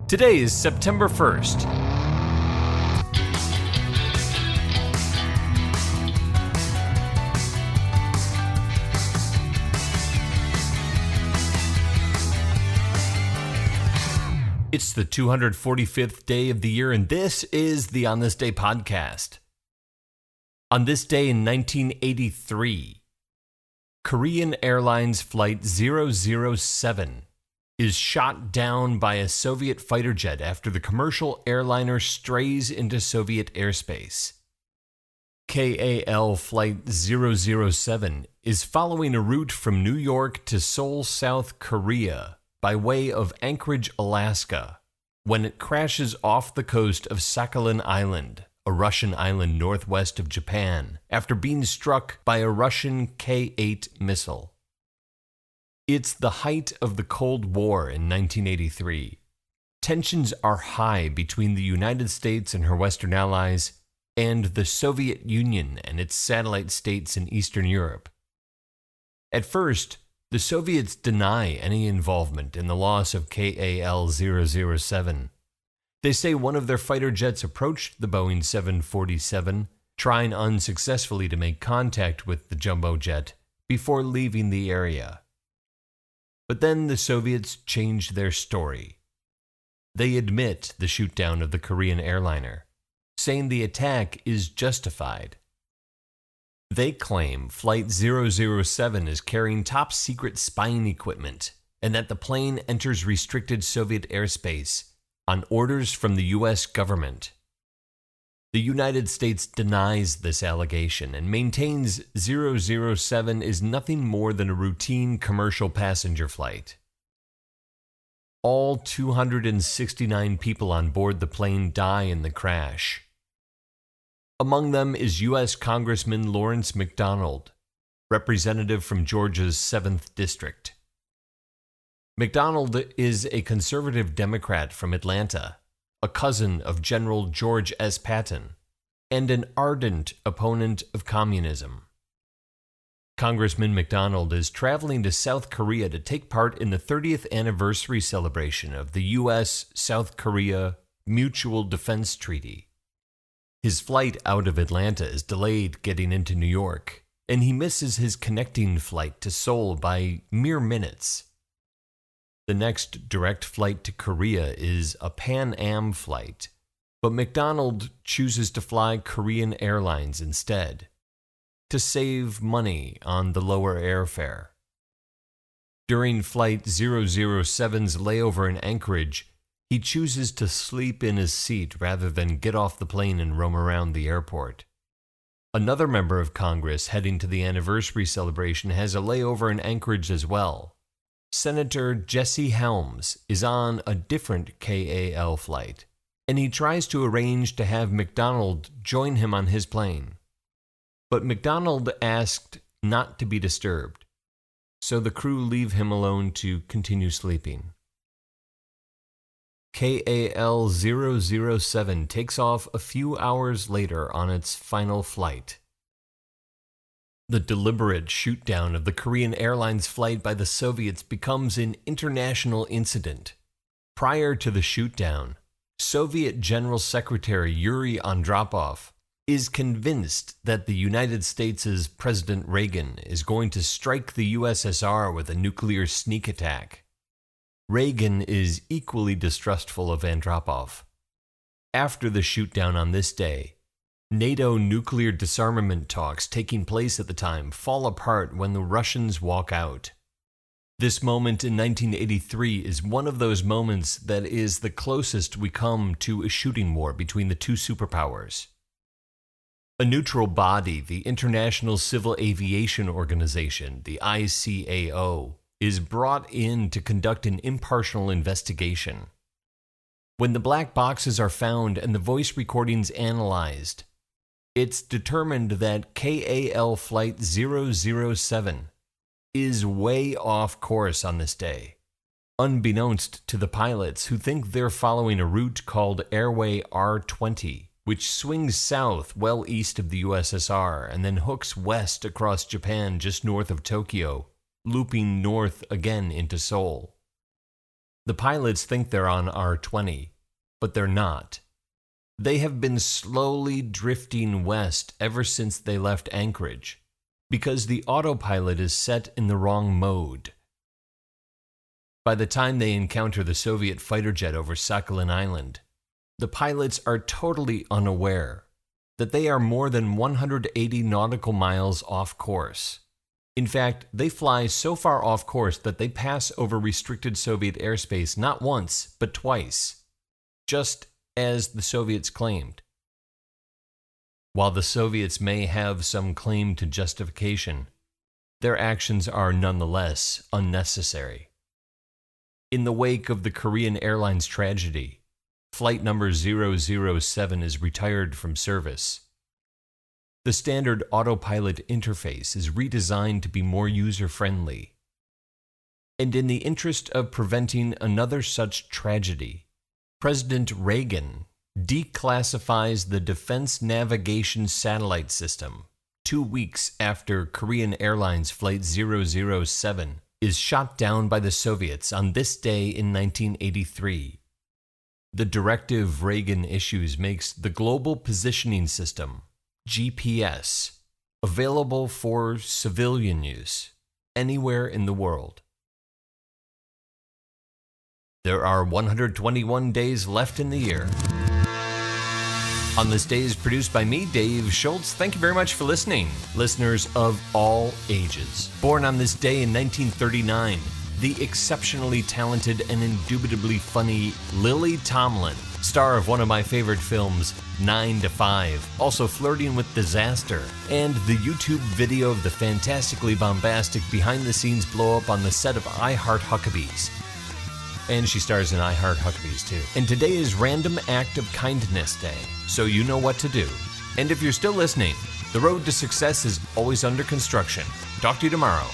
Today is September 1st. It's the 245th day of the year, and this is the On This Day podcast. On this day in 1983, Korean Airlines Flight 007 is shot down by a Soviet fighter jet after the commercial airliner strays into Soviet airspace. KAL Flight 007 is following a route from New York to Seoul, South Korea, by way of Anchorage, Alaska, when it crashes off the coast of Sakhalin Island, a Russian island northwest of Japan, after being struck by a Russian K-8 missile. It's the height of the Cold War in 1983. Tensions are high between the United States and her Western allies and the Soviet Union and its satellite states in Eastern Europe. At first, the Soviets deny any involvement in the loss of KAL-007. They say one of their fighter jets approached the Boeing 747, trying unsuccessfully to make contact with the jumbo jet before leaving the area. But then the Soviets changed their story. They admit the shootdown of the Korean airliner, saying the attack is justified. They claim Flight 007 is carrying top-secret spying equipment and that the plane enters restricted Soviet airspace on orders from the U.S. government. The United States denies this allegation and maintains 007 is nothing more than a routine commercial passenger flight. All 269 people on board the plane die in the crash. Among them is U.S. Congressman Lawrence McDonald, representative from Georgia's 7th District. McDonald is a conservative Democrat from Atlanta, a cousin of General George S. Patton, and an ardent opponent of communism. Congressman McDonald is traveling to South Korea to take part in the 30th anniversary celebration of the U.S.-South Korea Mutual Defense Treaty. His flight out of Atlanta is delayed getting into New York, and he misses his connecting flight to Seoul by mere minutes. The next direct flight to Korea is a Pan Am flight, but McDonald chooses to fly Korean Airlines instead, to save money on the lower airfare. During Flight 007's layover in Anchorage, he chooses to sleep in his seat rather than get off the plane and roam around the airport. Another member of Congress heading to the anniversary celebration has a layover in Anchorage as well. Senator Jesse Helms is on a different KAL flight, and he tries to arrange to have McDonald join him on his plane. But McDonald asked not to be disturbed, so the crew leave him alone to continue sleeping. KAL-007 takes off a few hours later on its final flight. The deliberate shootdown of the Korean Airlines flight by the Soviets becomes an international incident. Prior to the shootdown, Soviet General Secretary Yuri Andropov is convinced that the United States' President Reagan is going to strike the USSR with a nuclear sneak attack. Reagan is equally distrustful of Andropov. After the shootdown on this day, NATO nuclear disarmament talks taking place at the time fall apart when the Russians walk out. This moment in 1983 is one of those moments that is the closest we come to a shooting war between the two superpowers. A neutral body, the International Civil Aviation Organization, the ICAO, is brought in to conduct an impartial investigation. When the black boxes are found and the voice recordings analyzed, it's determined that KAL Flight 007 is way off course on this day, unbeknownst to the pilots who think they're following a route called Airway R20, which swings south well east of the USSR and then hooks west across Japan just north of Tokyo, looping north again into Seoul. The pilots think they're on R-20, but they're not. They have been slowly drifting west ever since they left Anchorage, because the autopilot is set in the wrong mode. By the time they encounter the Soviet fighter jet over Sakhalin Island, the pilots are totally unaware that they are more than 180 nautical miles off course. In fact, they fly so far off course that they pass over restricted Soviet airspace not once, but twice, just as the Soviets claimed. While the Soviets may have some claim to justification, their actions are nonetheless unnecessary. In the wake of the Korean Airlines tragedy, flight number 007 is retired from service. The standard autopilot interface is redesigned to be more user-friendly. And in the interest of preventing another such tragedy, President Reagan declassifies the Defense Navigation Satellite System 2 weeks after Korean Airlines Flight 007 is shot down by the Soviets on this day in 1983. The directive Reagan issues makes the Global Positioning System, GPS, available for civilian use anywhere in the world. There are 121 days left in the year. On This Day is produced by me, Dave Schultz. Thank you very much for listening, listeners of all ages. Born on this day in 1939, the exceptionally talented and indubitably funny Lily Tomlin, star of one of my favorite films, 9 to 5, also Flirting with Disaster, and the YouTube video of the fantastically bombastic behind-the-scenes blow-up on the set of I Heart Huckabees. And she stars in I Heart Huckabees too. And today is Random Act of Kindness Day, so you know what to do. And if you're still listening, the road to success is always under construction. Talk to you tomorrow.